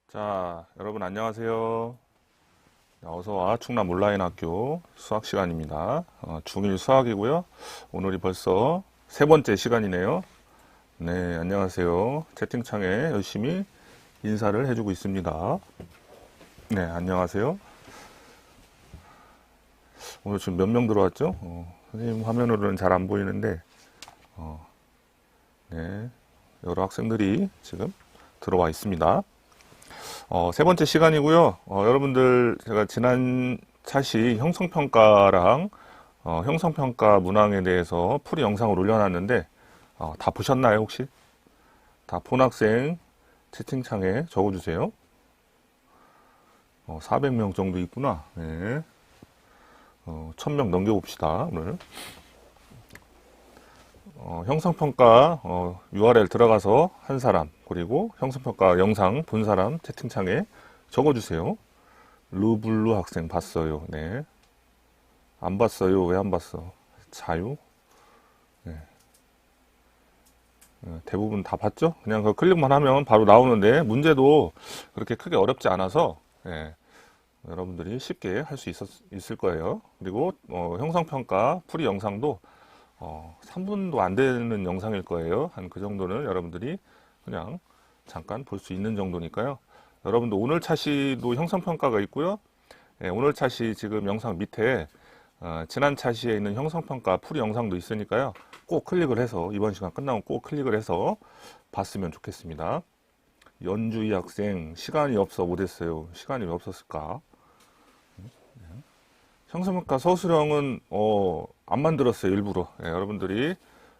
자, 여러분 안녕하세요. 어서와 충남 온라인 학교 수학 시간입니다. 중1 수학이고요. 오늘이 벌써 세 번째 시간이네요. 네, 안녕하세요. 채팅창에 열심히 인사를 해주고 있습니다. 네, 안녕하세요. 오늘 지금 몇 명 들어왔죠? 선생님 화면으로는 잘 안 보이는데, 네, 여러 학생들이 지금 들어와 있습니다. 세 번째 시간이고요. 여러분들 제가 지난 차시 형성평가랑 형성평가 문항에 대해서 풀이 영상을 올려놨는데 다 보셨나요 혹시? 다 본 학생 채팅창에 적어주세요. 400명 정도 있구나. 네. 1000명 넘겨봅시다 오늘. 형성평가 URL 들어가서 한 사람, 그리고 형성평가 영상 본 사람 채팅창에 적어주세요. 루블루 학생 봤어요. 네. 안 봤어요. 왜 안 봤어? 자유? 네. 대부분 다 봤죠? 그냥 그 클릭만 하면 바로 나오는데 문제도 그렇게 크게 어렵지 않아서 여러분들이 쉽게 할 수 있을 거예요. 그리고 형성평가 풀이 영상도 3분도 안 되는 영상일 거예요. 한 그 정도는 여러분들이 그냥 잠깐 볼 수 있는 정도니까요. 여러분도 오늘 차시도 형성평가가 있고요. 오늘 차시 지금 영상 밑에 지난 차시에 있는 형성평가 풀이 영상도 있으니까요. 꼭 클릭을 해서 이번 시간 끝나면 꼭 클릭을 해서 봤으면 좋겠습니다. 연주이 학생 시간이 없어 못했어요. 시간이 왜 없었을까? 형성평가 서술형은 안 만들었어요. 일부러. 여러분들이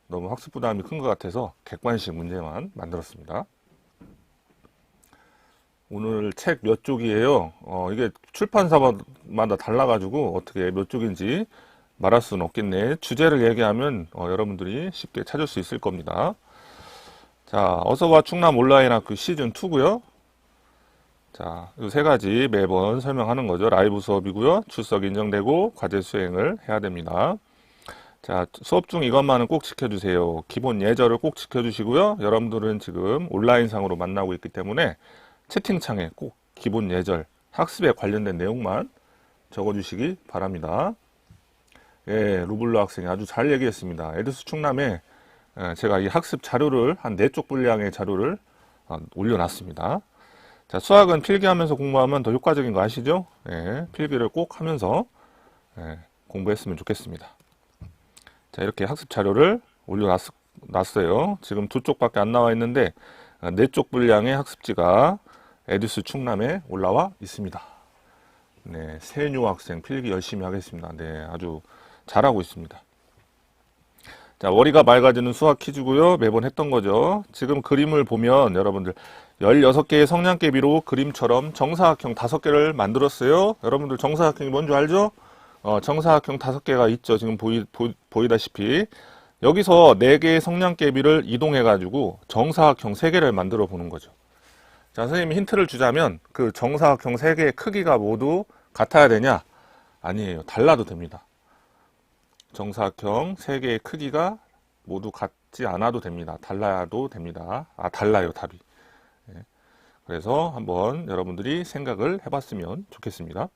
너무 학습 부담이 큰 것 같아서 객관식 문제만 만들었습니다. 오늘 책 몇 쪽이에요? 이게 출판사마다 달라가지고 어떻게 몇 쪽인지 말할 수는 없겠네. 주제를 얘기하면 여러분들이 쉽게 찾을 수 있을 겁니다. 자, 어서와 충남 온라인 학교 시즌2고요. 자, 이 세 가지 매번 설명하는 거죠. 라이브 수업이고요. 출석 인정되고 과제 수행을 해야 됩니다. 자, 수업 중 이것만은 꼭 지켜주세요. 기본 예절을 꼭 지켜주시고요. 여러분들은 지금 온라인상으로 만나고 있기 때문에 채팅창에 꼭 기본 예절, 학습에 관련된 내용만 적어주시기 바랍니다. 예, 루블루 학생이 아주 잘 얘기했습니다. 에듀스 충남에 제가 이 학습 자료를 한 4쪽 분량의 자료를 올려놨습니다. 자, 수학은 필기하면서 공부하면 더 효과적인 거 아시죠? 예, 필기를 꼭 하면서 공부했으면 좋겠습니다. 자, 이렇게 학습 자료를 올려놨어요. 지금 2쪽밖에 안 나와 있는데 4쪽 분량의 학습지가 에듀스 충남에 올라와 있습니다. 네, 세뉴 학생 필기 열심히 하겠습니다. 네, 아주 잘하고 있습니다. 자, 월이가 맑아지는 수학 퀴즈고요. 매번 했던 거죠. 지금 그림을 보면 여러분들 16개의 성냥개비로 그림처럼 정사각형 5개를 만들었어요. 여러분들 정사각형이 뭔지 알죠? 정사각형 5개가 있죠. 지금 보이다시피 여기서 4개의 성냥개비를 이동해 가지고 정사각형 3개를 만들어 보는 거죠. 자, 선생님이 힌트를 주자면 그 정사각형 3개의 크기가 모두 같아야 되냐? 아니에요. 달라도 됩니다. 정사각형 3개의 크기가 모두 같지 않아도 됩니다. 달라도 됩니다. 달라요, 답이. 그래서 한번 여러분들이 생각을 해봤으면 좋겠습니다.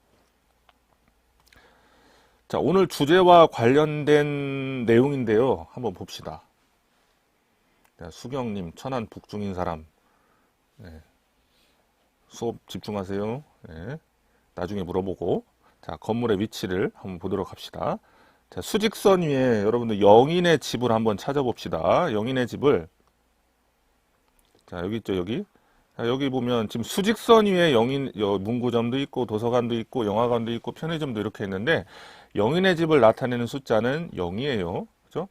자, 오늘 주제와 관련된 내용인데요. 한번 봅시다. 수경님, 천안 북중인 사람. 수업 집중하세요. 나중에 물어보고. 자, 건물의 위치를 한번 보도록 합시다. 자, 수직선 위에 여러분들 영인의 집을 한번 찾아봅시다. 영인의 집을. 자, 여기 있죠, 여기. 자, 여기 보면 지금 수직선 위에 문구점도 있고 도서관도 있고 영화관도 있고 편의점도 이렇게 있는데 영인의 집을 나타내는 숫자는 0이에요. 그죠?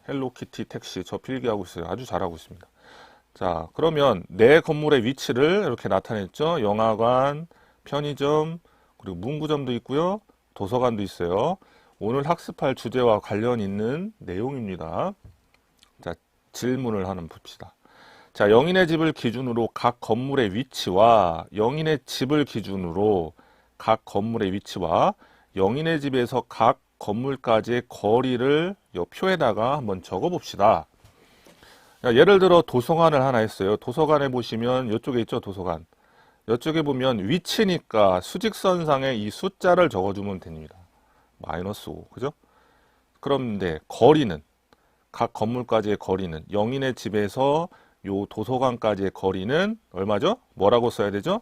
헬로키티 택시 저 필기하고 있어요. 아주 잘하고 있습니다. 자, 그러면 내 건물의 위치를 이렇게 나타냈죠. 영화관, 편의점, 그리고 문구점도 있고요. 도서관도 있어요. 오늘 학습할 주제와 관련 있는 내용입니다. 자, 질문을 하나 봅시다. 자, 영인의 집을 기준으로 각 건물의 위치와 영인의 집을 기준으로 각 건물의 위치와 영인의 집에서 각 건물까지의 거리를 이 표에다가 한번 적어 봅시다. 자, 예를 들어 도서관을 하나 했어요. 도서관에 보시면 이쪽에 있죠, 도서관. 이쪽에 보면 위치니까 수직선상에 이 숫자를 적어주면 됩니다. 마이너스 5, 그죠? 그런데 거리는, 각 건물까지의 거리는, 영인의 집에서 요 도서관까지의 거리는 얼마죠? 뭐라고 써야 되죠?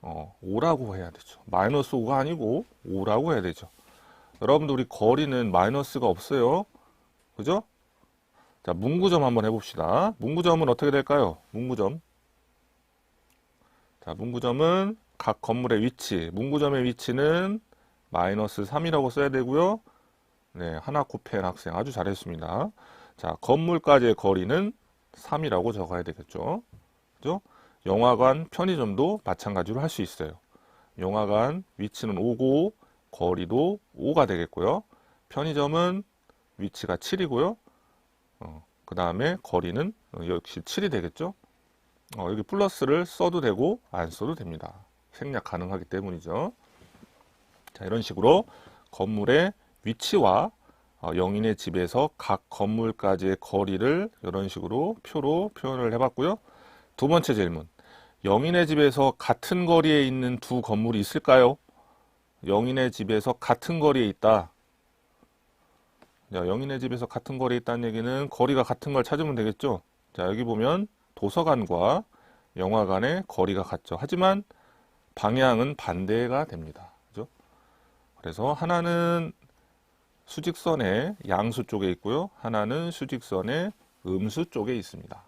5라고 해야 되죠. 마이너스 5가 아니고 5라고 해야 되죠. 여러분들 우리 거리는 마이너스가 없어요. 그죠? 자, 문구점 한번 해봅시다. 문구점은 어떻게 될까요? 문구점. 자, 문구점은 각 건물의 위치, 문구점의 위치는 마이너스 3이라고 써야 되고요. 네, 하나 곱펜 학생 아주 잘했습니다. 자, 건물까지의 거리는 3이라고 적어야 되겠죠. 그죠? 영화관, 편의점도 마찬가지로 할 수 있어요. 영화관 위치는 5고 거리도 5가 되겠고요. 편의점은 위치가 7이고요. 그 다음에 거리는 역시 7이 되겠죠. 여기 플러스를 써도 되고 안 써도 됩니다. 생략 가능하기 때문이죠. 자, 이런 식으로 건물의 위치와 영인의 집에서 각 건물까지의 거리를 이런 식으로 표로 표현을 해봤고요. 두 번째 질문. 영인의 집에서 같은 거리에 있는 두 건물이 있을까요? 영인의 집에서 같은 거리에 있다. 자, 영인의 집에서 같은 거리에 있다는 얘기는 거리가 같은 걸 찾으면 되겠죠. 자, 여기 보면 도서관과 영화관의 거리가 같죠. 하지만 방향은 반대가 됩니다. 그죠? 그래서 하나는 수직선의 양수 쪽에 있고요. 하나는 수직선의 음수 쪽에 있습니다.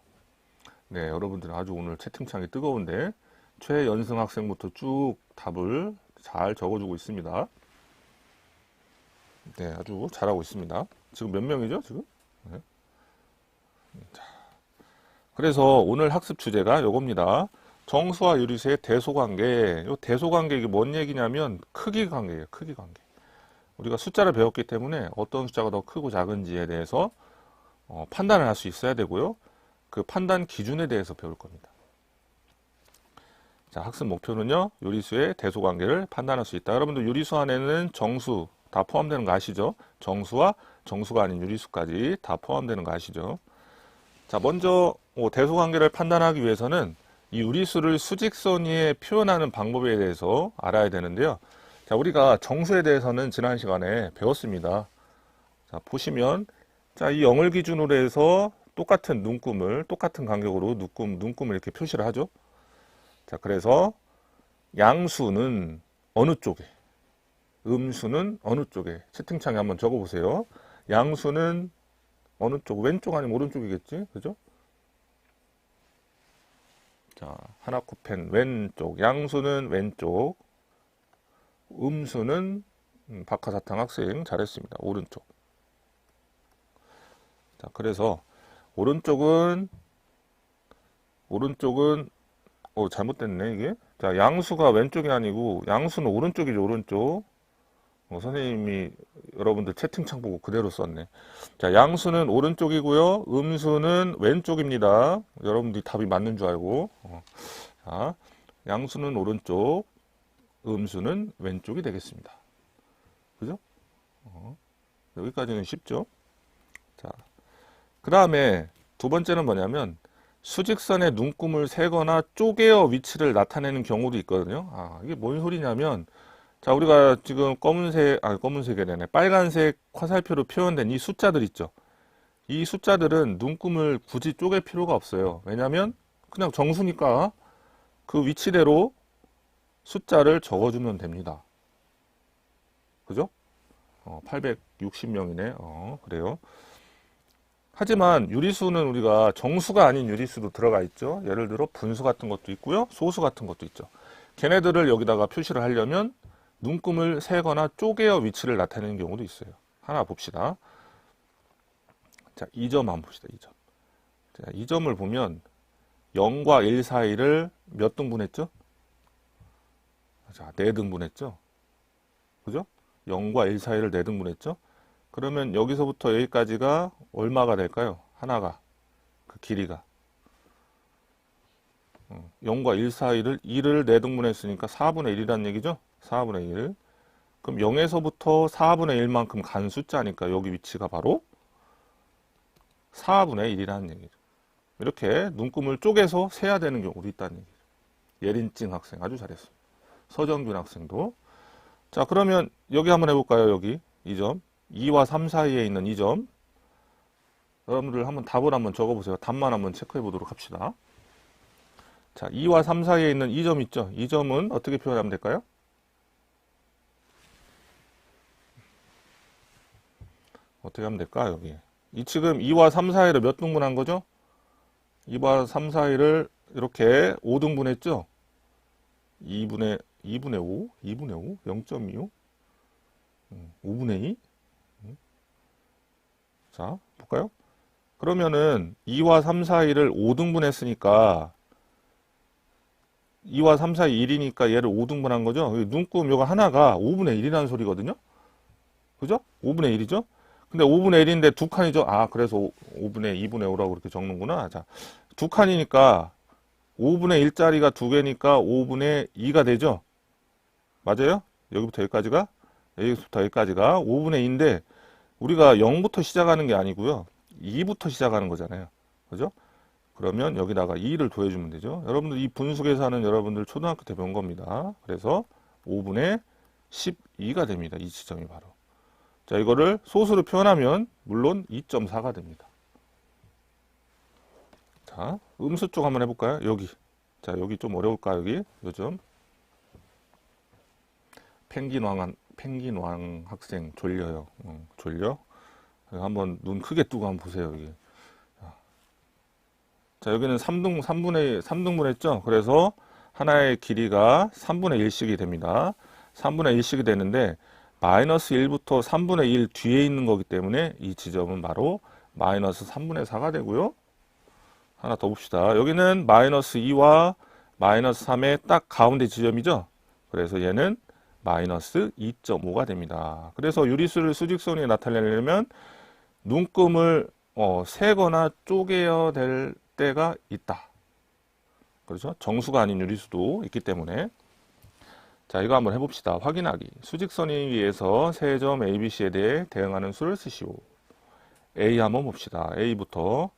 네, 여러분들 아주 오늘 채팅창이 뜨거운데 최연승 학생부터 쭉 답을 잘 적어주고 있습니다. 네, 아주 잘하고 있습니다. 지금 몇 명이죠? 지금? 네. 자, 그래서 오늘 학습 주제가 요겁니다. 정수와 유리수의 대소관계. 요 대소관계 이게 뭔 얘기냐면 크기 관계예요. 크기 관계. 우리가 숫자를 배웠기 때문에 어떤 숫자가 더 크고 작은지에 대해서 판단을 할 수 있어야 되고요. 그 판단 기준에 대해서 배울 겁니다. 자, 학습 목표는요. 요리수의 대소관계를 판단할 수 있다. 여러분들 요리수 안에는 정수 다 포함되는 거 아시죠? 정수와 정수가 아닌 요리수까지 다 포함되는 거 아시죠? 자, 먼저 대소관계를 판단하기 위해서는 이 요리수를 수직선 위에 표현하는 방법에 대해서 알아야 되는데요. 자, 우리가 정수에 대해서는 지난 시간에 배웠습니다. 자, 보시면 자, 이 0을 기준으로 해서 똑같은 눈금을 똑같은 간격으로 눈금을 이렇게 표시를 하죠. 자, 그래서 양수는 어느 쪽에, 음수는 어느 쪽에, 채팅창에 한번 적어보세요. 양수는 어느 쪽, 왼쪽 아니면 오른쪽이겠지, 그죠? 자, 하나코펜 왼쪽, 양수는 왼쪽, 음수는 박하사탕 학생 잘했습니다. 오른쪽. 자, 그래서 오른쪽은 잘못됐네 이게. 자, 양수가 왼쪽이 아니고 양수는 오른쪽이죠. 오른쪽. 선생님이 여러분들 채팅창 보고 그대로 썼네. 자, 양수는 오른쪽이고요. 음수는 왼쪽입니다. 여러분들이 답이 맞는 줄 알고. 자, 양수는 오른쪽, 음수는 왼쪽이 되겠습니다. 그죠? 여기까지는 쉽죠? 자, 그 다음에 두 번째는 뭐냐면 수직선의 눈금을 세거나 쪼개어 위치를 나타내는 경우도 있거든요. 이게 뭔 소리냐면 자, 우리가 지금 검은색이 되네. 빨간색 화살표로 표현된 이 숫자들 있죠. 이 숫자들은 눈금을 굳이 쪼갤 필요가 없어요. 왜냐면 그냥 정수니까 그 위치대로 숫자를 적어주면 됩니다. 그죠? 860명이네. 그래요. 하지만 유리수는 우리가 정수가 아닌 유리수도 들어가 있죠. 예를 들어 분수 같은 것도 있고요. 소수 같은 것도 있죠. 걔네들을 여기다가 표시를 하려면 눈금을 세거나 쪼개어 위치를 나타내는 경우도 있어요. 하나 봅시다. 자, 2점 한번 봅시다. 2점. 자, 2점을 보면 0과 1 사이를 몇 등분했죠? 자, 4등분했죠? 그죠? 0과 1 사이를 4등분했죠? 그러면 여기서부터 여기까지가 얼마가 될까요? 하나가, 그 길이가. 0과 1 사이를 2를 4등분했으니까 4분의 1이라는 얘기죠? 4분의 1. 그럼 0에서부터 4분의 1만큼 간 숫자니까 여기 위치가 바로 4분의 1이라는 얘기죠. 이렇게 눈금을 쪼개서 세야 되는 경우도 있다는 얘기죠. 예린증 학생 아주 잘했어요. 서정균 학생도. 자, 그러면 여기 한번 해볼까요? 여기 이 점 2와 3 사이에 있는 이 점 여러분들 한번 답을 한번 적어보세요. 답만 한번 체크해 보도록 합시다. 자, 2와 3 사이에 있는 이 점 있죠? 이 점은 어떻게 표현하면 될까요? 어떻게 하면 될까? 여기 이 지금 2와 3 사이를 몇 등분한 거죠? 2와 3 사이를 이렇게 5등분 했죠? 2분의 5? 2분의 5? 0.25? 5분의 2? 자, 볼까요? 그러면은 2와 3 사이를 5등분 했으니까 2와 3 사이 1이니까 얘를 5등분 한 거죠? 눈금 요거 하나가 5분의 1이라는 소리거든요? 그죠? 5분의 1이죠? 근데 5분의 1인데 두 칸이죠? 아, 그래서 5분의 2분의 5라고 이렇게 적는구나. 자, 두 칸이니까 5분의 1짜리가 두 개니까 5분의 2가 되죠? 맞아요? 여기부터 여기까지가? 여기부터 여기까지가 5분의 2인데 우리가 0부터 시작하는 게 아니고요. 2부터 시작하는 거잖아요. 그죠? 그러면 여기다가 2를 더해주면 되죠. 여러분들 이 분수 계산은 여러분들 초등학교 때 배운 겁니다. 그래서 5분의 12가 됩니다. 이 지점이 바로. 자, 이거를 소수로 표현하면 물론 2.4가 됩니다. 자, 음수 쪽 한번 해볼까요? 여기. 자, 여기 좀 어려울까, 여기? 요즘. 펭귄왕 학생 졸려요. 졸려? 한번 눈 크게 뜨고 한번 보세요, 여기. 자, 여기는 3등분 했죠? 그래서 하나의 길이가 3분의 1씩이 됩니다. 3분의 1씩이 되는데, 마이너스 1부터 3분의 1 뒤에 있는 거기 때문에 이 지점은 바로 마이너스 3분의 4가 되고요. 하나 더 봅시다. 여기는 마이너스 2와 마이너스 3의 딱 가운데 지점이죠? 그래서 얘는 마이너스 2.5가 됩니다. 그래서 유리수를 수직선에 나타내려면 눈금을 세거나 쪼개야 될 때가 있다. 그렇죠? 정수가 아닌 유리수도 있기 때문에. 자, 이거 한번 해봅시다. 확인하기. 수직선 위에서 세 점 ABC에 대해 대응하는 수를 쓰시오. A 한번 봅시다. A부터.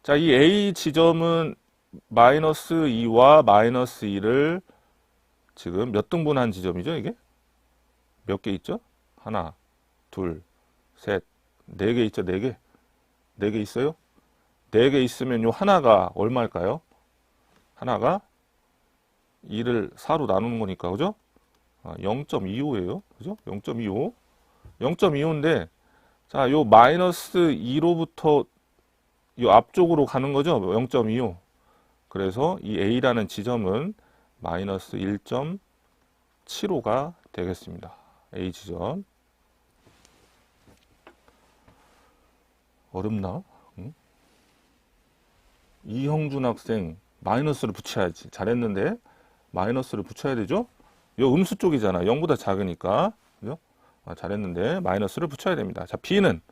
자, 이 A 지점은 마이너스 2와 마이너스 2를 지금 몇 등분한 지점이죠, 이게? 몇 개 있죠? 하나, 둘, 셋, 네 개 있죠, 네 개? 네 개 있어요? 네 개 있으면 요 하나가 얼마일까요? 하나가 2를 4로 나누는 거니까, 그죠? 0.25예요. 그죠? 0.25. 0.25인데, 자, 요 마이너스 2로부터 요 앞쪽으로 가는 거죠? 0.25. 그래서 이 A라는 지점은 마이너스 1.75가 되겠습니다. A 지점. 어렵나? 응? 이형준 학생 마이너스를 붙여야지. 잘했는데 마이너스를 붙여야 되죠? 요 음수 쪽이잖아. 0보다 작으니까. 그죠? 잘했는데 마이너스를 붙여야 됩니다. 자, B는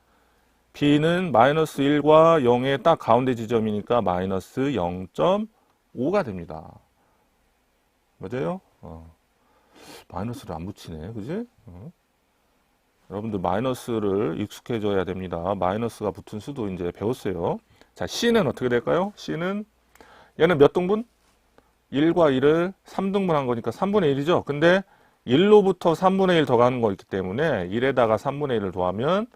마이너스 1과 0의 딱 가운데 지점이니까 마이너스 0.5가 됩니다. 맞아요? 마이너스를 안 붙이네. 그지? 여러분들 마이너스를 익숙해져야 됩니다. 마이너스가 붙은 수도 이제 배웠어요. 자, C는 어떻게 될까요? C는 얘는 몇 등분? 1과 1을 3등분 한 거니까 3분의 1이죠. 근데 1로부터 3분의 1 더 가는 거 있기 때문에 1에다가 3분의 1을 더하면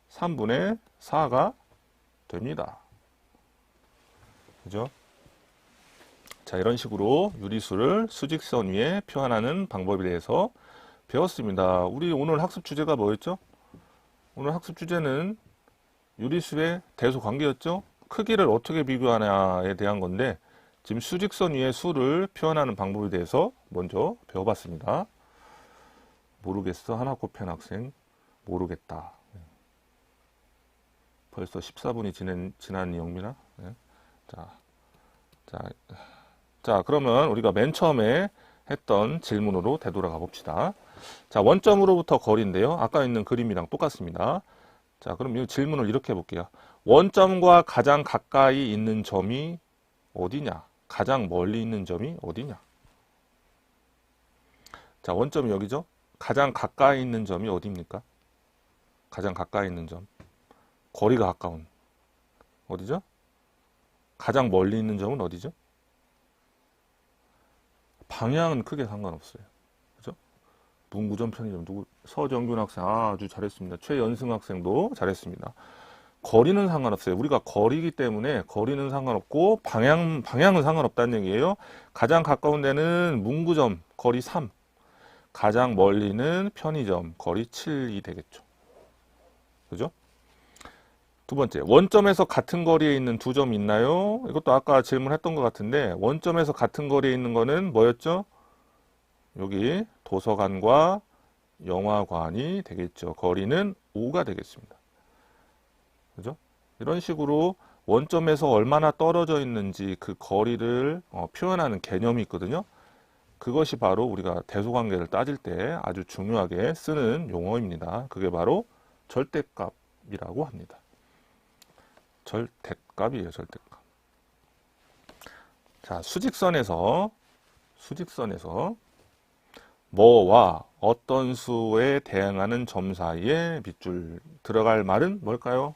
3분의 4가 됩니다. 그죠? 자, 이런 식으로 유리수를 수직선 위에 표현하는 방법에 대해서 배웠습니다. 우리 오늘 학습 주제가 뭐였죠? 오늘 학습 주제는 유리수의 대소 관계였죠? 크기를 어떻게 비교하냐에 대한 건데 지금 수직선 위에 수를 표현하는 방법에 대해서 먼저 배워봤습니다. 모르겠어? 하나 곱한 학생 모르겠다. 벌써 14분이 지난 영민아? 네. 자, 그러면 우리가 맨 처음에 했던 질문으로 되돌아가 봅시다. 자, 원점으로부터 거리인데요. 아까 있는 그림이랑 똑같습니다. 자, 그럼 이 질문을 이렇게 해볼게요. 원점과 가장 가까이 있는 점이 어디냐? 가장 멀리 있는 점이 어디냐? 자, 원점이 여기죠? 가장 가까이 있는 점이 어디입니까? 가장 가까이 있는 점. 거리가 가까운. 어디죠? 가장 멀리 있는 점은 어디죠? 방향은 크게 상관없어요. 그죠? 문구점, 편의점, 누구? 서정균 학생, 아주 잘했습니다. 최연승 학생도 잘했습니다. 거리는 상관없어요. 우리가 거리이기 때문에 거리는 상관없고 방향은 상관없다는 얘기예요. 가장 가까운 데는 문구점, 거리 3. 가장 멀리는 편의점, 거리 7이 되겠죠. 그죠? 두 번째, 원점에서 같은 거리에 있는 두 점 있나요? 이것도 아까 질문했던 것 같은데, 원점에서 같은 거리에 있는 거는 뭐였죠? 여기 도서관과 영화관이 되겠죠. 거리는 5가 되겠습니다. 그죠? 이런 식으로 원점에서 얼마나 떨어져 있는지 그 거리를 표현하는 개념이 있거든요. 그것이 바로 우리가 대소관계를 따질 때 아주 중요하게 쓰는 용어입니다. 그게 바로 절대값이라고 합니다. 절대값이에요, 절대값. 자, 수직선에서 뭐와 어떤 수에 대응하는 점 사이에 밑줄 들어갈 말은 뭘까요?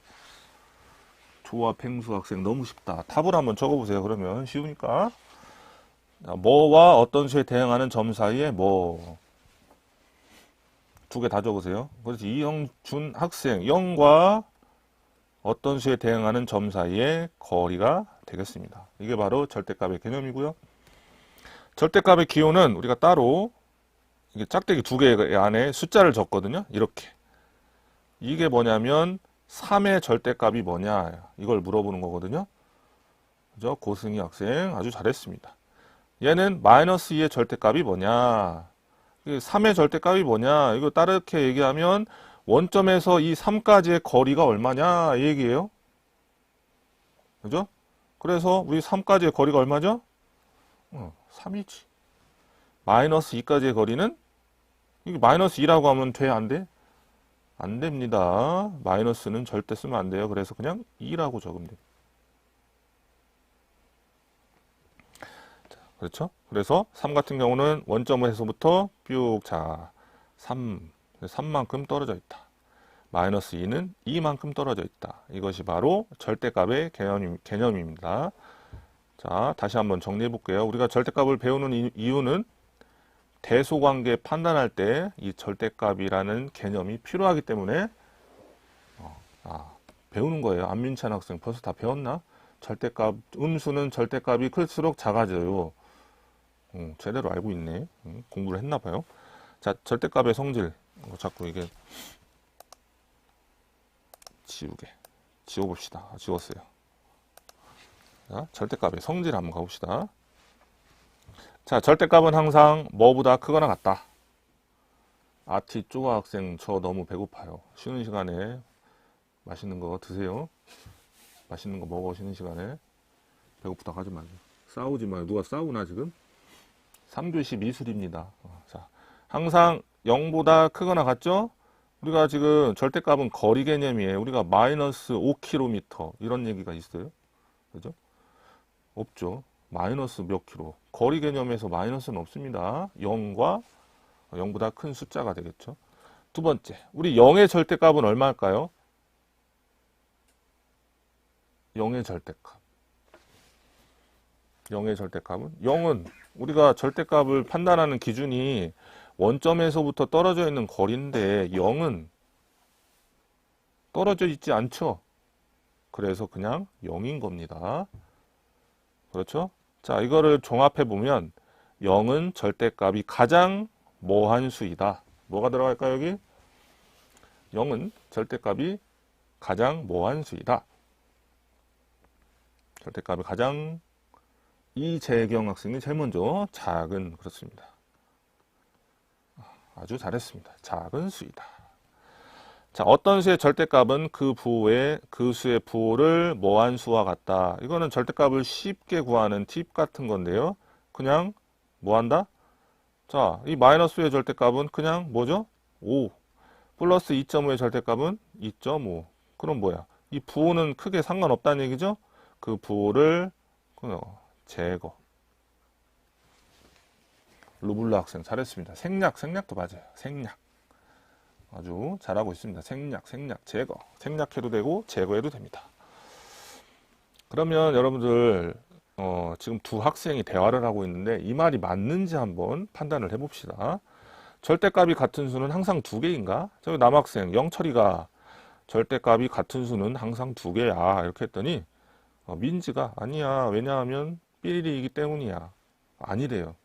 조합 행수 학생 너무 쉽다. 답을 한번 적어보세요. 그러면 쉬우니까. 자, 뭐와 어떤 수에 대응하는 점 사이에 뭐. 두 개 다 적으세요. 그래서 이영준 학생 0과 어떤 수에 대응하는 점 사이의 거리가 되겠습니다. 이게 바로 절대값의 개념이고요. 절대값의 기호는 우리가 따로 이게 짝대기 두 개 안에 숫자를 적거든요. 이렇게. 이게 뭐냐면 3의 절대값이 뭐냐 이걸 물어보는 거거든요. 그죠? 고승희 학생 아주 잘했습니다. 얘는 마이너스 2의 절대값이 뭐냐 3의 절대값이 뭐냐 이거 따르게 얘기하면 원점에서 이 3까지의 거리가 얼마냐 이 얘기예요. 그죠? 그래서 우리 3까지의 거리가 얼마죠? 3이지. 마이너스 2까지의 거리는 이게 마이너스 2라고 하면 돼? 안 돼? 안 됩니다. 마이너스는 절대 쓰면 안 돼요. 그래서 그냥 2라고 적으면 돼요. 자, 그렇죠? 그래서 3 같은 경우는 원점에서부터 쭉 자, 3만큼 떨어져 있다. 마이너스 2는 2만큼 떨어져 있다. 이것이 바로 절대값의 개념입니다. 자, 다시 한번 정리해 볼게요. 우리가 절대값을 배우는 이유는 대소관계 판단할 때 이 절대값이라는 개념이 필요하기 때문에 배우는 거예요. 안민찬 학생 벌써 다 배웠나? 절대값, 음수는 절대값이 클수록 작아져요. 제대로 알고 있네. 공부를 했나 봐요. 자, 절대값의 성질. 자꾸 이게 지워봅시다. 지웠어요. 자, 절대값의 성질 한번 가봅시다. 자, 절대값은 항상 뭐보다 크거나 같다. 아티 쪼아 학생 저 너무 배고파요. 쉬는 시간에 맛있는 거 드세요. 맛있는 거 먹어. 쉬는 시간에 배고프다 하지 말고 싸우지 마요. 누가 싸우나 지금? 3교시 미술입니다. 자, 항상 0보다 크거나 같죠? 우리가 지금 절대값은 거리 개념이에요. 우리가 마이너스 5km 이런 얘기가 있어요. 그죠? 없죠. 마이너스 몇 킬로. 거리 개념에서 마이너스는 없습니다. 0과 0보다 큰 숫자가 되겠죠. 두 번째, 우리 0의 절대값은 얼마일까요? 0의 절대값. 0의 절대값은? 0은 우리가 절대값을 판단하는 기준이 원점에서부터 떨어져 있는 거리인데 0은 떨어져 있지 않죠. 그래서 그냥 0인 겁니다. 그렇죠? 자, 이거를 종합해 보면 0은 절대값이 가장 모한 수이다. 뭐가 들어갈까요, 여기? 0은 절대값이 가장 모한 수이다. 절대값이 가장 이재경 학생이 제일 먼저 작은 그렇습니다. 아주 잘했습니다. 작은 수이다. 자, 어떤 수의 절대값은 그 수의 부호를 모한 수와 같다. 이거는 절대값을 쉽게 구하는 팁 같은 건데요. 그냥 뭐 한다? 자, 이 마이너스의 절대값은 그냥 뭐죠? 5. 플러스 2.5의 절대값은 2.5. 그럼 뭐야? 이 부호는 크게 상관없다는 얘기죠? 그 부호를 제거. 루블라 학생 잘했습니다. 생략도 맞아요. 생략. 아주 잘하고 있습니다. 생략, 제거. 생략해도 되고 제거해도 됩니다. 그러면 여러분들 지금 두 학생이 대화를 하고 있는데 이 말이 맞는지 한번 판단을 해봅시다. 절대값이 같은 수는 항상 두 개인가? 저기 남학생 영철이가 절대값이 같은 수는 항상 두 개야 이렇게 했더니 민지가 아니야 왜냐하면 삐리리이기 때문이야 아니래요.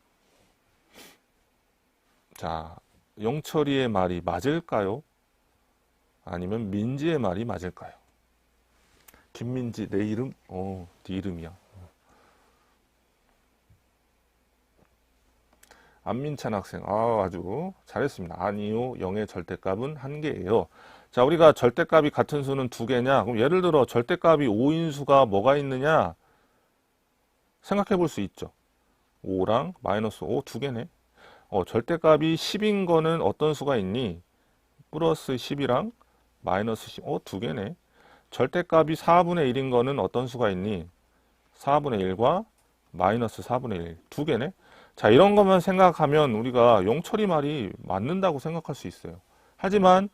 자, 영철이의 말이 맞을까요? 아니면 민지의 말이 맞을까요? 김민지 내 이름? 네 이름이야. 안민찬 학생 아주 잘했습니다. 아니요 0의 절대값은 한 개예요. 자, 우리가 절대값이 같은 수는 두 개냐? 그럼 예를 들어 절대값이 5인 수가 뭐가 있느냐? 생각해 볼 수 있죠. 5랑 마이너스 5 두 개네. 절대값이 10인 거는 어떤 수가 있니? 플러스 10이랑 마이너스 10. 두 개네. 절대값이 4분의 1인 거는 어떤 수가 있니? 4분의 1과 마이너스 4분의 1. 두 개네. 자, 이런 것만 생각하면 우리가 영철이 말이 맞는다고 생각할 수 있어요. 하지만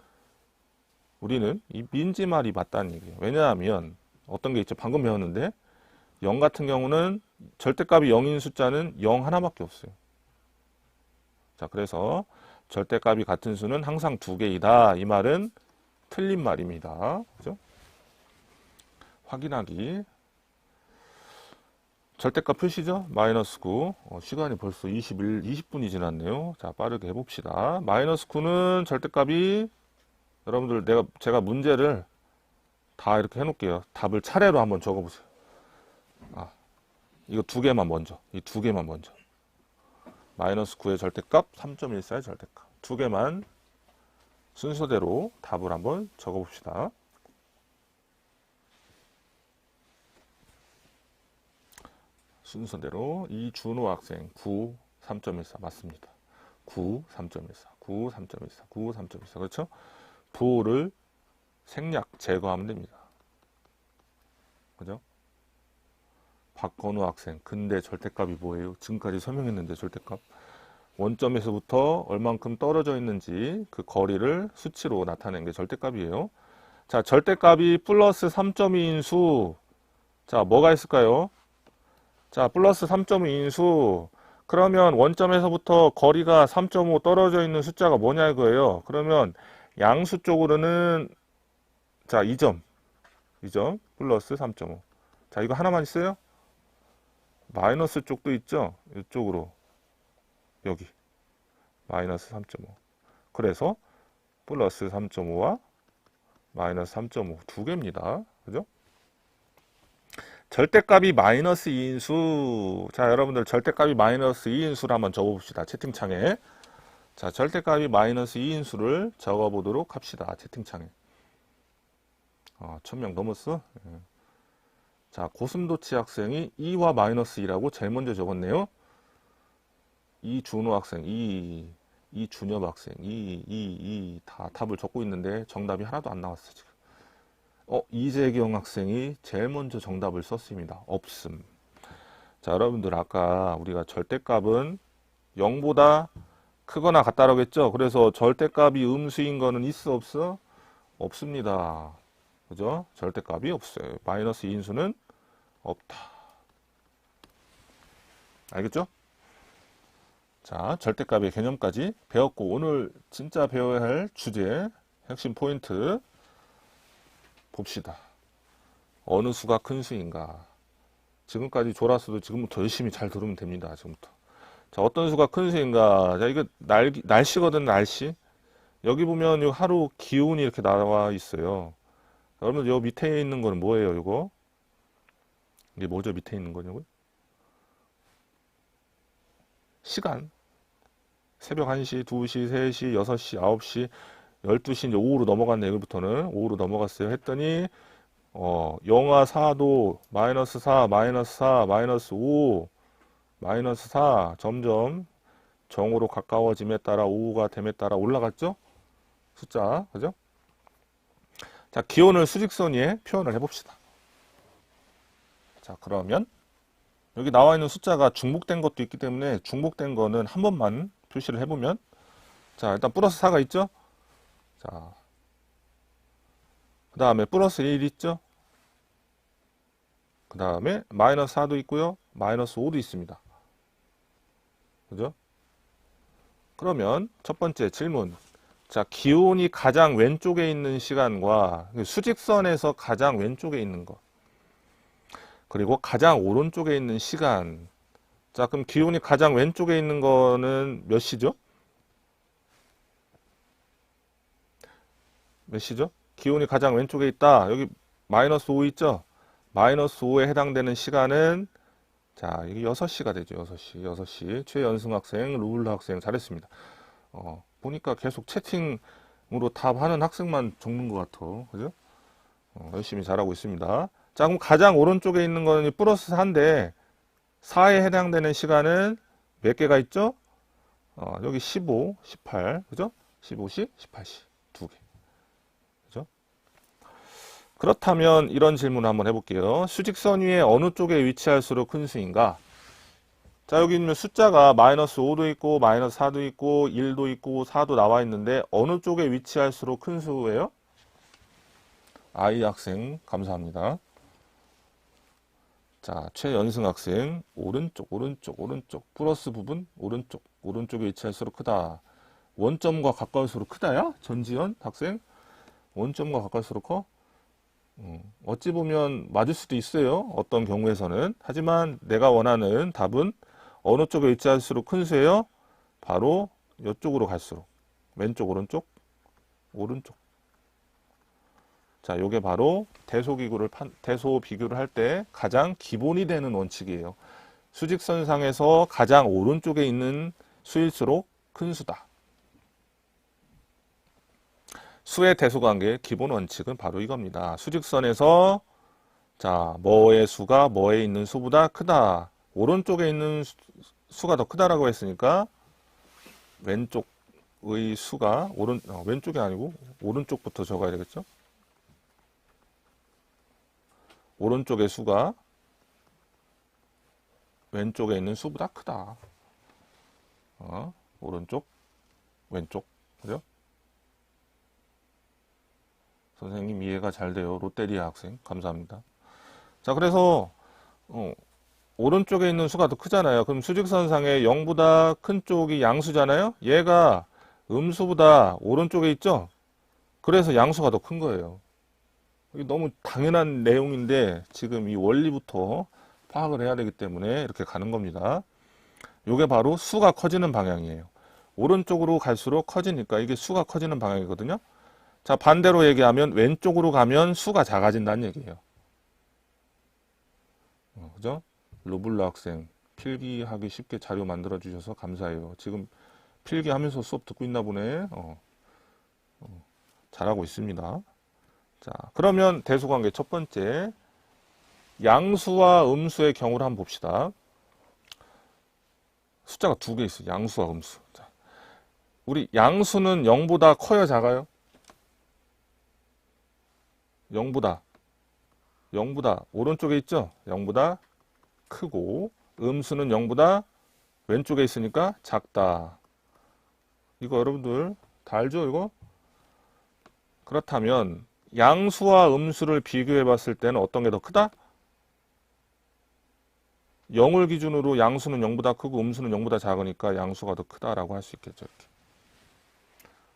우리는 이 민지 말이 맞다는 얘기예요. 왜냐하면 어떤 게 있죠? 방금 배웠는데 0 같은 경우는 절대값이 0인 숫자는 0 하나밖에 없어요. 자, 그래서 절대값이 같은 수는 항상 두 개이다. 이 말은 틀린 말입니다. 그죠? 확인하기. 절대값 표시죠? 마이너스 9. 시간이 벌써 20분이 지났네요. 자, 빠르게 해봅시다. 마이너스 9는 절대값이 여러분들 제가 문제를 다 이렇게 해놓을게요. 답을 차례로 한번 적어보세요. 이거 두 개만 먼저. 이 두 개만 먼저. 마이너스 9의 절대값, 3.14의 절대값. 두 개만 순서대로 답을 한번 적어봅시다. 순서대로 이준호 학생 9, 3.14 맞습니다. 9, 3.14, 9, 3.14, 9, 3.14 그렇죠? 부호를 생략, 제거하면 됩니다. 그죠? 박건우 학생 근데 절대값이 뭐예요? 지금까지 설명했는데 절대값 원점에서부터 얼만큼 떨어져 있는지 그 거리를 수치로 나타낸 게 절대값이에요. 자, 절대값이 플러스 3.2인 수. 자, 뭐가 있을까요? 자, 플러스 3.2인 수. 그러면 원점에서부터 거리가 3.5 떨어져 있는 숫자가 뭐냐 이거예요. 그러면 양수 쪽으로는 자, 2점 플러스 3.5. 자, 이거 하나만 있어요? 마이너스 쪽도 있죠? 이쪽으로 여기 마이너스 3.5. 그래서 플러스 3.5와 마이너스 3.5 두 개입니다. 그죠? 절대값이 마이너스 2인 수. 자, 여러분들 절대값이 마이너스 2인 수를 한번 적어봅시다. 채팅창에. 자, 절대값이 마이너스 2인 수를 적어보도록 합시다. 채팅창에. 1000명 넘었어? 예. 자, 고슴도치 학생이 2와 마이너스 2라고 제일 먼저 적었네요. 이준호 학생, 이준엽 학생, 다 답을 적고 있는데 정답이 하나도 안 나왔어, 지금. 이재경 학생이 제일 먼저 정답을 썼습니다. 없음. 자, 여러분들 아까 우리가 절대값은 0보다 크거나 같다라고 했죠? 그래서 절대값이 음수인 거는 있어, 없어? 없습니다. 그죠? 절대값이 없어요. 마이너스 2인수는 없다. 알겠죠? 자, 절대값의 개념까지 배웠고 오늘 진짜 배워야 할 주제, 핵심 포인트 봅시다. 어느 수가 큰 수인가? 지금까지 졸았어도 지금부터 열심히 잘 들으면 됩니다. 지금부터. 자, 어떤 수가 큰 수인가? 자, 이거 날씨거든, 날씨. 여기 보면 요 하루 기온이 이렇게 나와 있어요. 여러분, 요 밑에 있는 거는 뭐예요, 이거? 이게 뭐죠, 밑에 있는 거냐고요? 시간. 새벽 1시, 2시, 3시, 6시, 9시, 12시, 이제 오후로 넘어갔네, 여기부터는. 오후로 넘어갔어요. 했더니, 영하 4도, 마이너스 4, 마이너스 4, 마이너스 5, 마이너스 4, 점점 정오로 가까워짐에 따라, 오후가 됨에 따라 올라갔죠? 숫자, 그죠? 자, 기온을 수직선위에 표현을 해봅시다. 자, 그러면 여기 나와 있는 숫자가 중복된 것도 있기 때문에 중복된 거는 한 번만 표시를 해보면, 자, 일단 플러스 4가 있죠? 자, 그 다음에 플러스 1 있죠? 그 다음에 마이너스 4도 있고요. 마이너스 5도 있습니다. 그죠? 그러면 첫 번째 질문. 자, 기온이 가장 왼쪽에 있는 시간과 수직선에서 가장 왼쪽에 있는 것. 그리고 가장 오른쪽에 있는 시간. 자, 그럼 기온이 가장 왼쪽에 있는 거는 몇 시죠? 몇 시죠? 기온이 가장 왼쪽에 있다. 여기 마이너스 5 있죠? 마이너스 5에 해당되는 시간은 자, 이게 6시가 되죠. 6시. 6시. 최연승 학생, 루블라 학생 잘했습니다. 보니까 계속 채팅으로 답하는 학생만 적는 것 같아. 그죠? 열심히 잘하고 있습니다. 자, 그럼 가장 오른쪽에 있는 거는 플러스 4인데 4에 해당되는 시간은 몇 개가 있죠? 여기 15, 18. 그죠? 15시, 18시. 두 개. 그죠? 그렇다면 이런 질문을 한번 해볼게요. 수직선 위에 어느 쪽에 위치할수록 큰 수인가? 자, 여기 있는 숫자가 마이너스 5도 있고 마이너스 4도 있고 1도 있고 4도 나와 있는데 어느 쪽에 위치할수록 큰 수예요? 아이 학생 감사합니다. 자, 최연승 학생 오른쪽 플러스 부분 오른쪽에 위치할수록 크다. 원점과 가까울수록 크다야? 전지현 학생 원점과 가까울수록 커? 어찌 보면 맞을 수도 있어요. 어떤 경우에서는. 하지만 내가 원하는 답은 어느 쪽에 위치할수록 큰 수예요? 바로 이쪽으로 갈수록. 왼쪽, 오른쪽. 자, 요게 바로 대소 비교를 할 때 가장 기본이 되는 원칙이에요. 수직선상에서 가장 오른쪽에 있는 수일수록 큰 수다. 수의 대소관계의 기본 원칙은 바로 이겁니다. 수직선에서 자, 뭐의 수가 뭐에 있는 수보다 크다. 오른쪽에 있는 수가 더 크다라고 했으니까 왼쪽의 수가 왼쪽이 아니고 오른쪽부터 적어야 되겠죠? 오른쪽의 수가 왼쪽에 있는 수보다 크다. 오른쪽, 왼쪽. 그죠? 선생님 이해가 잘 돼요. 롯데리아 학생. 감사합니다. 자, 그래서 오른쪽에 있는 수가 더 크잖아요. 그럼 수직선상에 0보다 큰 쪽이 양수잖아요. 얘가 음수보다 오른쪽에 있죠. 그래서 양수가 더 큰 거예요. 이게 너무 당연한 내용인데 지금 이 원리부터 파악을 해야 되기 때문에 이렇게 가는 겁니다. 이게 바로 수가 커지는 방향이에요. 오른쪽으로 갈수록 커지니까 이게 수가 커지는 방향이거든요. 자, 반대로 얘기하면 왼쪽으로 가면 수가 작아진다는 얘기예요. 그죠? 루블라 학생 필기하기 쉽게 자료 만들어 주셔서 감사해요. 지금 필기하면서 수업 듣고 있나 보네. 잘하고 있습니다. 자, 그러면 대소관계 첫 번째 양수와 음수의 경우를 한번 봅시다. 숫자가 두 개 있어요. 양수와 음수. 자, 우리 양수는 0보다 커요, 작아요? 0보다 오른쪽에 있죠? 0보다 크고 음수는 0보다 왼쪽에 있으니까 작다. 이거 여러분들 다 알죠? 이거? 그렇다면 양수와 음수를 비교해 봤을 때는 어떤 게 더 크다? 0을 기준으로 양수는 0보다 크고 음수는 0보다 작으니까 양수가 더 크다라고 할 수 있겠죠. 이렇게.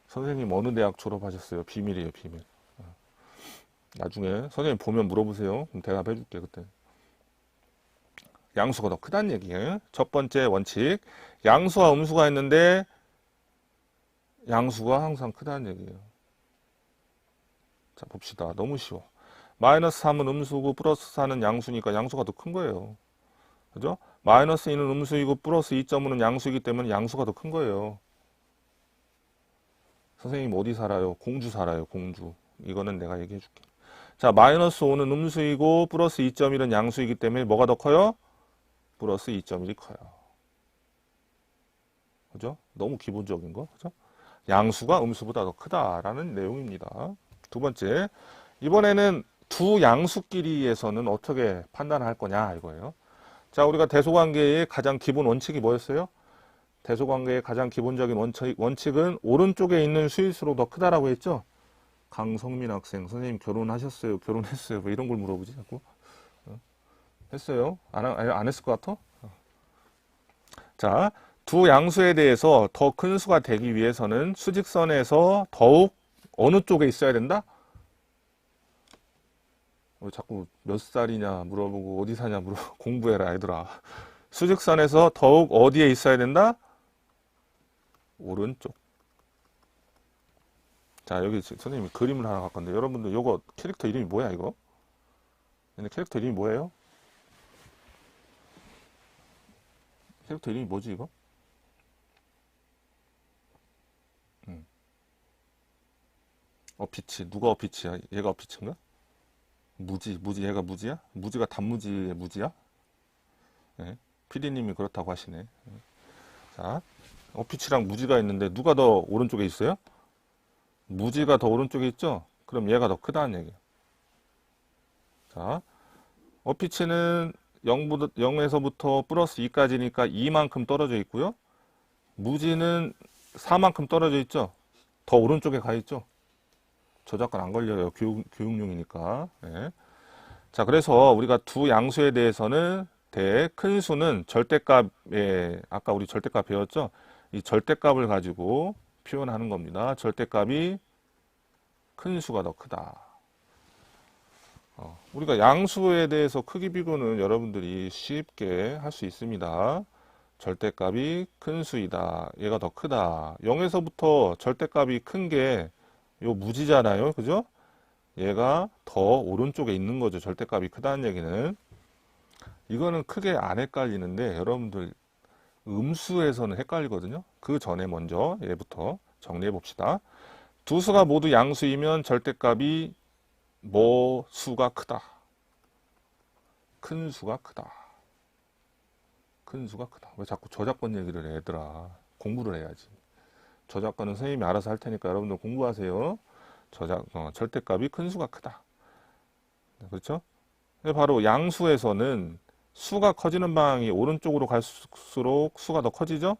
선생님 어느 대학 졸업하셨어요? 비밀이에요, 비밀. 나중에 선생님 보면 물어보세요. 그럼 대답해 줄게 그때. 양수가 더 크다는 얘기예요. 첫 번째 원칙. 양수와 음수가 있는데 양수가 항상 크다는 얘기예요. 자, 봅시다. 너무 쉬워. 마이너스 3은 음수고 플러스 4는 양수니까 양수가 더 큰 거예요. 그죠? 마이너스 2는 음수이고 플러스 2.5는 양수이기 때문에 양수가 더 큰 거예요. 선생님 어디 살아요? 공주 살아요. 공주. 이거는 내가 얘기해 줄게. 자, 마이너스 5는 음수이고 플러스 2.1은 양수이기 때문에 뭐가 더 커요? 플러스 2.1이 커요. 그죠? 너무 기본적인 거. 그죠? 양수가 음수보다 더 크다라는 내용입니다. 두 번째, 이번에는 두 양수끼리에서는 어떻게 판단할 거냐 이거예요. 자, 우리가 대소관계의 가장 기본 원칙이 뭐였어요? 대소관계의 가장 기본적인 원칙은 오른쪽에 있는 수일수록 더 크다라고 했죠? 강성민 학생, 선생님 결혼하셨어요? 결혼했어요? 뭐 이런 걸 물어보지 자꾸. 했어요? 안 했을 것 같아? 자, 두 양수에 대해서 더 큰 수가 되기 위해서는 수직선에서 더욱 어느 쪽에 있어야 된다? 왜 자꾸 몇 살이냐 물어보고 어디 사냐 물어보고 공부해라 얘들아. 수직선에서 더욱 어디에 있어야 된다? 오른쪽. 자, 여기 선생님이 그림을 하나 갖고 왔는데 여러분들 요거 캐릭터 이름이 뭐야 이거? 얘네 캐릭터 이름이 뭐예요? 캐릭터 이름이 뭐지 이거? 어피치. 누가 어피치야? 얘가 어피치인가? 무지 얘가 무지야? 무지가 단무지의 무지야? 네. 피디님이 그렇다고 하시네. 자, 어피치랑 무지가 있는데 누가 더 오른쪽에 있어요? 무지가 더 오른쪽에 있죠? 그럼 얘가 더 크다는 얘기예요. 자, 어피치는 0에서부터 플러스 2까지니까 2만큼 떨어져 있고요. 무지는 4만큼 떨어져 있죠? 더 오른쪽에 가 있죠? 저작권 안 걸려요. 교육용이니까. 네. 자, 그래서 우리가 두 양수에 대해서는 큰 수는 절대값에, 아까 우리 절대값 배웠죠? 이 절대값을 가지고 표현하는 겁니다. 절대값이 큰 수가 더 크다. 우리가 양수에 대해서 크기 비교는 여러분들이 쉽게 할 수 있습니다. 절대값이 큰 수이다. 얘가 더 크다. 0에서부터 절대값이 큰 게 요 무지잖아요. 그죠? 얘가 더 오른쪽에 있는 거죠. 절대값이 크다는 얘기는. 이거는 크게 안 헷갈리는데 여러분들 음수에서는 헷갈리거든요. 그 전에 먼저 얘부터 정리해 봅시다. 두 수가 모두 양수이면 절대값이 뭐 수가 크다. 큰 수가 크다. 큰 수가 크다. 왜 자꾸 저작권 얘기를 해, 얘들아. 공부를 해야지. 저작권은 선생님이 알아서 할 테니까 여러분들 공부하세요. 절대값이 큰 수가 크다. 그렇죠? 바로 양수에서는 수가 커지는 방향이 오른쪽으로 갈수록 수가 더 커지죠?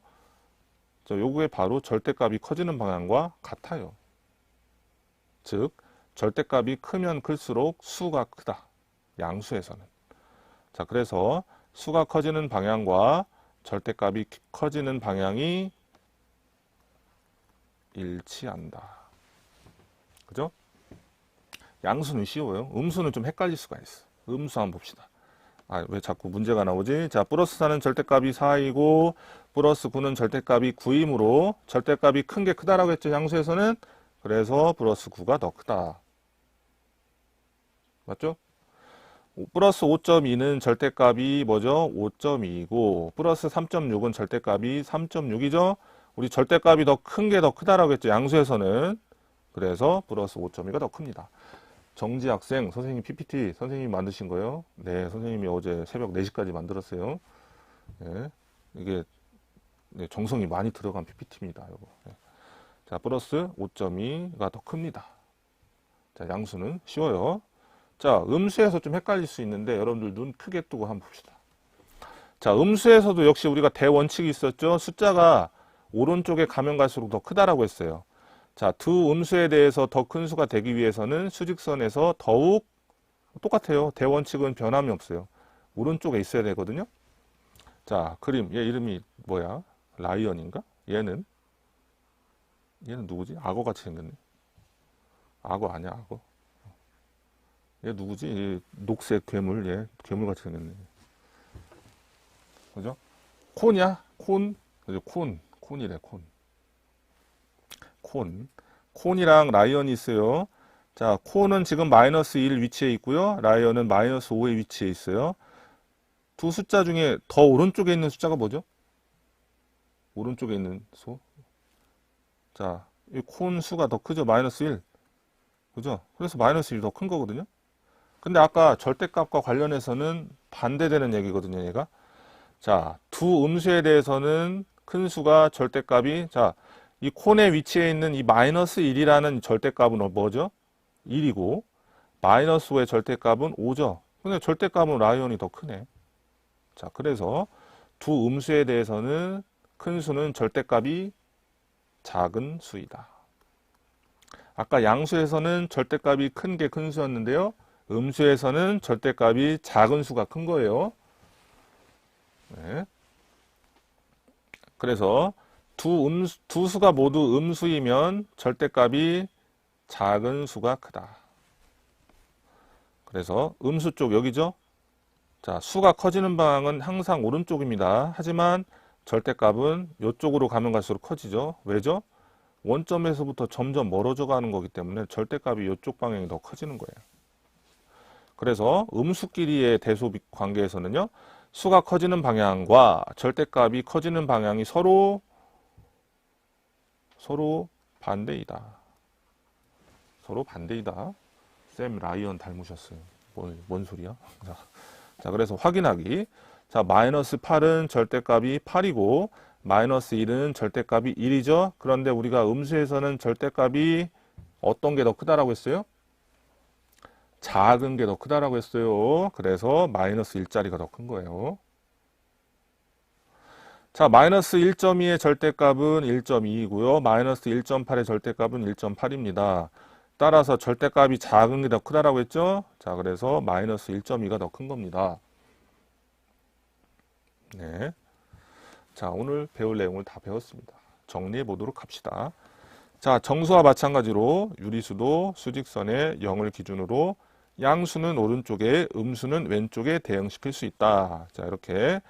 요게 바로 절대값이 커지는 방향과 같아요. 즉, 절대값이 크면 클수록 수가 크다. 양수에서는. 자, 그래서 수가 커지는 방향과 절대값이 커지는 방향이 일치한다. 그죠? 양수는 쉬워요. 음수는 좀 헷갈릴 수가 있어. 음수 한번 봅시다. 왜 자꾸 문제가 나오지? 자, 플러스 4는 절대값이 4이고 플러스 9는 절대값이 9이므로 절대값이 큰 게 크다라고 했죠. 양수에서는. 그래서 플러스 9가 더 크다. 맞죠? 플러스 5.2는 절대값이 뭐죠? 5.2이고 플러스 3.6은 절대값이 3.6이죠? 우리 절대값이 더 큰 게 더 크다라고 했죠. 양수에서는. 그래서 플러스 5.2가 더 큽니다. 정지 학생, 선생님 PPT 선생님이 만드신 거예요? 네, 선생님이 어제 새벽 4시까지 만들었어요. 네, 이게 정성이 많이 들어간 PPT입니다. 요거. 네. 자, 플러스 5.2가 더 큽니다. 자, 양수는 쉬워요. 자, 음수에서 좀 헷갈릴 수 있는데 여러분들 눈 크게 뜨고 한번 봅시다. 자, 음수에서도 역시 우리가 대원칙이 있었죠. 숫자가 오른쪽에 가면 갈수록 더 크다라고 했어요. 자, 두 음수에 대해서 더 큰 수가 되기 위해서는 수직선에서 더욱 똑같아요. 대원칙은 변함이 없어요. 오른쪽에 있어야 되거든요. 자, 그림. 얘 이름이 뭐야? 라이언인가? 얘는 누구지? 악어같이 생겼네. 악어 아니야, 악어. 얘 누구지? 얘 녹색 괴물. 얘 괴물같이 생겼네. 그죠? 콘이야? 콘? 그죠? 콘이래, 콘. 콘이랑 라이언이 있어요. 자, 콘은 지금 마이너스 1 위치에 있고요. 라이언은 마이너스 5의 위치에 있어요. 두 숫자 중에 더 오른쪽에 있는 숫자가 뭐죠? 오른쪽에 있는 수. 자, 이 콘 수가 더 크죠? 마이너스 1. 그죠? 그래서 마이너스 1이 더 큰 거거든요. 근데 아까 절대값과 관련해서는 반대되는 얘기거든요, 얘가. 자, 두 음수에 대해서는 큰 수가 절대값이, 자, 이 콘의 위치에 있는 이 마이너스 1이라는 절대값은 뭐죠? 1이고 마이너스 5의 절대값은 5죠. 근데 절대값은 라이언이 더 크네. 자, 그래서 두 음수에 대해서는 큰 수는 절대값이 작은 수이다. 아까 양수에서는 절대값이 큰 게 큰 수였는데요. 음수에서는 절대값이 작은 수가 큰 거예요. 네. 그래서 두 수가 모두 음수이면 절대값이 작은 수가 크다. 그래서 음수 쪽 여기죠. 자, 수가 커지는 방향은 항상 오른쪽입니다. 하지만 절대값은 이쪽으로 가면 갈수록 커지죠. 왜죠? 원점에서부터 점점 멀어져 가는 거기 때문에 절대값이 이쪽 방향이 더 커지는 거예요. 그래서 음수끼리의 대소 관계에서는요, 수가 커지는 방향과 절대값이 커지는 방향이 서로 반대이다. 서로 반대이다. 샘 라이언 닮으셨어요. 뭔 소리야? 자, 그래서 확인하기. 자, 마이너스 8은 절대값이 8이고, 마이너스 1은 절대값이 1이죠. 그런데 우리가 음수에서는 절대값이 어떤 게 더 크다라고 했어요? 작은 게 더 크다라고 했어요. 그래서 마이너스 1짜리가 더 큰 거예요. 자, 마이너스 1.2의 절대값은 1.2이고요. 마이너스 1.8의 절대값은 1.8입니다. 따라서 절대값이 작은 게 더 크다라고 했죠? 자, 그래서 마이너스 1.2가 더 큰 겁니다. 네. 자, 오늘 배울 내용을 다 배웠습니다. 정리해 보도록 합시다. 자, 정수와 마찬가지로 유리수도 수직선의 0을 기준으로 양수는 오른쪽에, 음수는 왼쪽에 대응시킬 수 있다. 자, 이렇게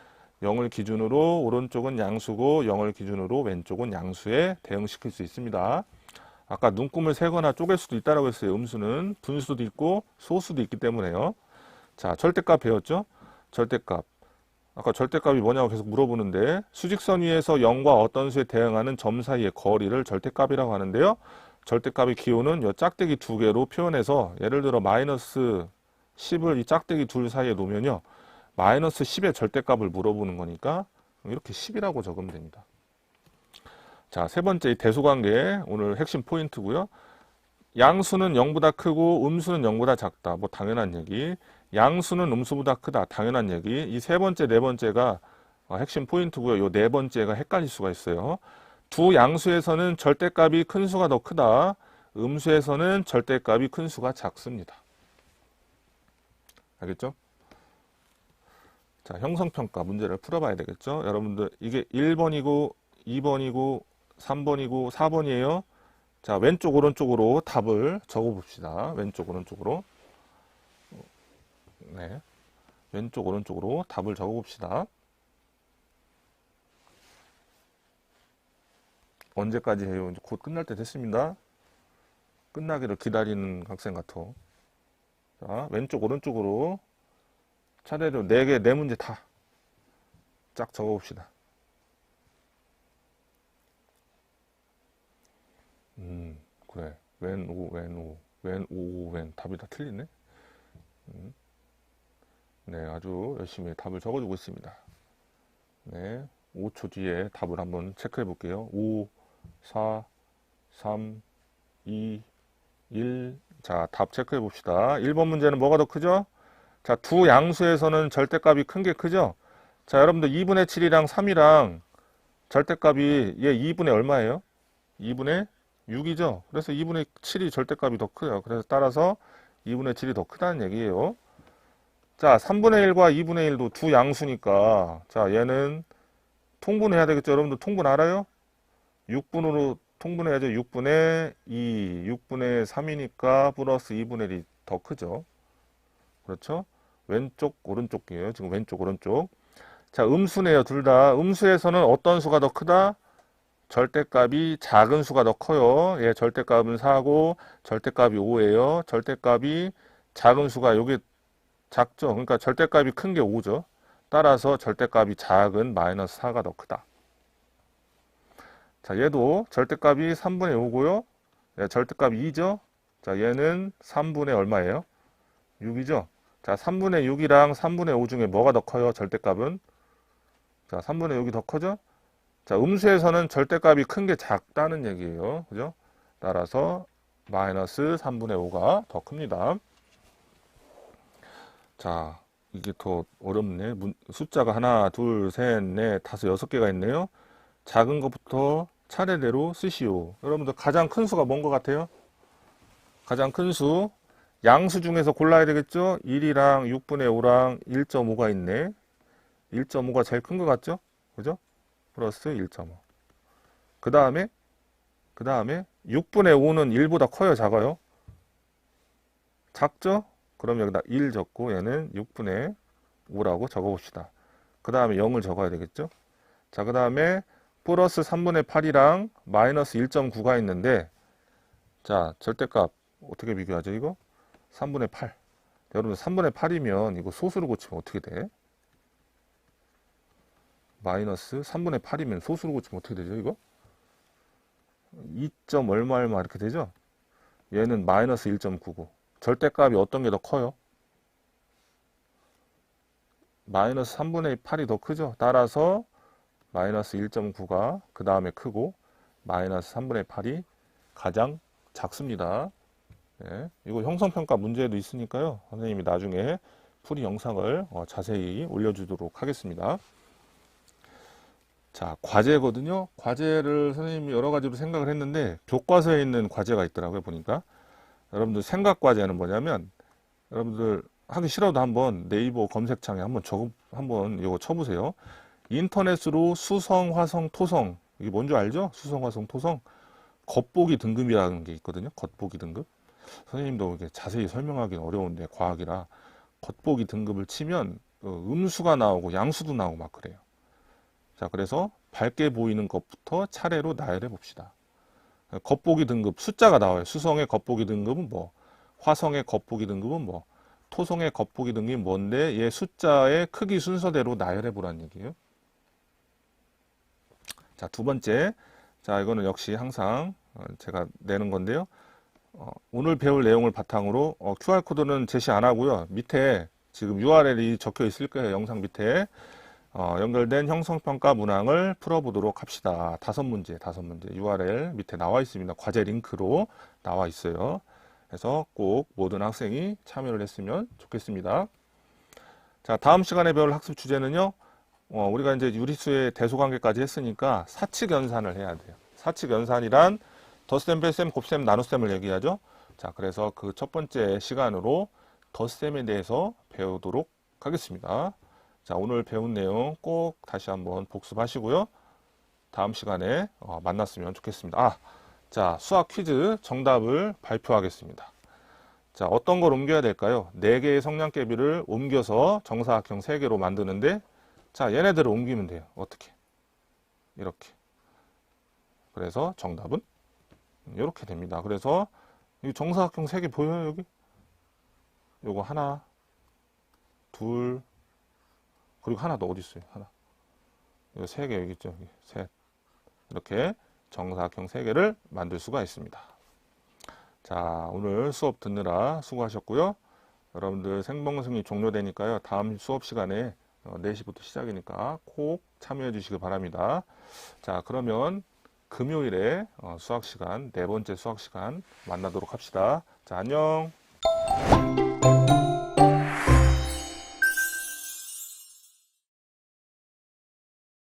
0을 기준으로 오른쪽은 양수고 0을 기준으로 왼쪽은 양수에 대응시킬 수 있습니다. 아까 눈금을 세거나 쪼갤 수도 있다고 했어요. 음수는 분수도 있고 소수도 있기 때문에요. 자, 절대값 배웠죠? 절대값. 아까 절대값이 뭐냐고 계속 물어보는데 수직선 위에서 0과 어떤 수에 대응하는 점 사이의 거리를 절대값이라고 하는데요. 절대값의 기호는 이 짝대기 두 개로 표현해서 예를 들어 마이너스 10을 이 짝대기 둘 사이에 놓으면요. 마이너스 10의 절대값을 물어보는 거니까 이렇게 10이라고 적으면 됩니다. 자, 세 번째 이 대소관계 오늘 핵심 포인트고요. 양수는 0보다 크고 음수는 0보다 작다. 뭐 당연한 얘기. 양수는 음수보다 크다. 당연한 얘기. 이 세 번째, 네 번째가 핵심 포인트고요. 이 네 번째가 헷갈릴 수가 있어요. 두 양수에서는 절대값이 큰 수가 더 크다. 음수에서는 절대값이 큰 수가 작습니다. 알겠죠? 자, 형성평가 문제를 풀어봐야 되겠죠? 여러분들 이게 1번이고 2번이고 3번이고 4번이에요. 자, 왼쪽 오른쪽으로 답을 적어봅시다. 왼쪽 오른쪽으로. 네, 왼쪽 오른쪽으로 답을 적어봅시다. 언제까지 해요? 이제 곧 끝날 때 됐습니다. 끝나기를 기다리는 학생 같아. 자, 왼쪽 오른쪽으로 차례로 4개, 4문제 다 쫙 적어봅시다. 그래. 왼, 오, 왼, 오, 왼, 오, 왼. 답이 다 틀리네. 네, 아주 열심히 답을 적어주고 있습니다. 네, 5초 뒤에 답을 한번 체크해 볼게요. 5, 4, 3, 2, 1. 자, 답 체크해 봅시다. 1번 문제는 뭐가 더 크죠? 자, 두 양수에서는 절대값이 큰 게 크죠? 자, 여러분들 2분의 7이랑 3이랑 절대값이 얘 2분의 얼마예요? 2분의 6이죠? 그래서 2분의 7이 절대값이 더 크요. 그래서 따라서 2분의 7이 더 크다는 얘기예요. 자, 3분의 1과 2분의 1도 두 양수니까 자, 얘는 통분해야 되겠죠? 여러분들 통분 알아요? 6분으로 통분해야죠. 6분의 2, 6분의 3이니까 플러스 2분의 1이 더 크죠. 그렇죠? 왼쪽, 오른쪽이에요. 지금 왼쪽, 오른쪽. 자, 음수네요. 둘 다. 음수에서는 어떤 수가 더 크다? 절대값이 작은 수가 더 커요. 예, 절대값은 4고 절대값이 5예요. 절대값이 작은 수가 여기 작죠. 그러니까 절대값이 큰 게 5죠. 따라서 절대값이 작은 마이너스 4가 더 크다. 자, 얘도 절대값이 3분의 5고요. 예, 절대값이 2죠. 자, 얘는 3분의 얼마예요? 6이죠. 자, 3분의 6이랑 3분의 5 중에 뭐가 더 커요? 절대값은? 자, 3분의 6이 더 커져? 자, 음수에서는 절대값이 큰 게 작다는 얘기예요. 그죠? 따라서 마이너스 3분의 5가 더 큽니다. 자, 이게 더 어렵네. 숫자가 하나, 둘, 셋, 넷, 다섯, 6개가 있네요. 작은 것부터 차례대로 쓰시오. 여러분들 가장 큰 수가 뭔 것 같아요? 가장 큰 수 양수 중에서 골라야 되겠죠? 1이랑 6분의 5랑 1.5가 있네. 1.5가 제일 큰 것 같죠? 그죠? 플러스 1.5. 그 다음에 6분의 5는 1보다 커요, 작아요? 작죠? 그럼 여기다 1 적고 얘는 6분의 5라고 적어봅시다. 그 다음에 0을 적어야 되겠죠? 자, 그 다음에 플러스 3분의 8이랑 마이너스 1.9가 있는데, 자, 절대값 어떻게 비교하죠, 이거? 3분의 8. 여러분, 3분의 8이면 이거 소수로 고치면 어떻게 돼? 마이너스 3분의 8이면 소수로 고치면 어떻게 되죠, 이거? 2. 얼마 얼마 이렇게 되죠? 얘는 마이너스 1.99. 절대값이 어떤 게 더 커요? 마이너스 3분의 8이 더 크죠? 따라서 마이너스 1.9가 그 다음에 크고 마이너스 3분의 8이 가장 작습니다. 네, 이거 형성평가 문제도 있으니까요. 선생님이 나중에 풀이 영상을 자세히 올려주도록 하겠습니다. 자, 과제거든요. 과제를 선생님이 여러 가지로 생각을 했는데 교과서에 있는 과제가 있더라고요. 보니까 여러분들 생각 과제는 뭐냐면 여러분들 하기 싫어도 한번 네이버 검색창에 한번 이거 쳐보세요. 인터넷으로 수성, 화성, 토성 이게 뭔지 알죠? 수성, 화성, 토성 겉보기 등급이라는 게 있거든요. 겉보기 등급. 선생님도 이게 자세히 설명하기는 어려운데 과학이라 겉보기 등급을 치면 음수가 나오고 양수도 나오고 막 그래요. 자, 그래서 밝게 보이는 것부터 차례로 나열해 봅시다. 겉보기 등급 숫자가 나와요. 수성의 겉보기 등급은 뭐, 화성의 겉보기 등급은 뭐, 토성의 겉보기 등급이 뭔데 얘 숫자의 크기 순서대로 나열해 보라는 얘기예요. 자, 두 번째. 자, 이거는 역시 항상 제가 내는 건데요. 오늘 배울 내용을 바탕으로 QR코드는 제시 안 하고요. 밑에 지금 URL이 적혀 있을 거예요. 영상 밑에 연결된 형성평가 문항을 풀어보도록 합시다. 5문제 URL 밑에 나와 있습니다. 과제 링크로 나와 있어요. 그래서 꼭 모든 학생이 참여를 했으면 좋겠습니다. 자, 다음 시간에 배울 학습 주제는요. 우리가 이제 유리수의 대소관계까지 했으니까 사칙연산을 해야 돼요. 사칙연산이란 덧셈, 뺄셈, 곱셈, 나눗셈을 얘기하죠. 자, 그래서 그 첫 번째 시간으로 덧셈에 대해서 배우도록 하겠습니다. 자, 오늘 배운 내용 꼭 다시 한번 복습하시고요. 다음 시간에 만났으면 좋겠습니다. 자, 수학 퀴즈 정답을 발표하겠습니다. 자, 어떤 걸 옮겨야 될까요? 4개의 성냥개비를 옮겨서 정사각형 3개로 만드는데, 자, 얘네들을 옮기면 돼요. 어떻게? 이렇게. 그래서 정답은 이렇게 됩니다. 그래서 이 정사각형 3개 보여요, 여기? 요거 하나, 둘, 그리고 하나 더 어디 있어요? 하나. 이거 3개 여기 있죠? 여기 셋. 이렇게 정사각형 3개를 만들 수가 있습니다. 자, 오늘 수업 듣느라 수고하셨고요. 여러분들 생방송이 종료되니까요. 다음 수업 시간에 4시부터 시작이니까 꼭 참여해 주시기 바랍니다. 자, 그러면 금요일에 수학 시간, 4번째 수학 시간 만나도록 합시다. 자, 안녕.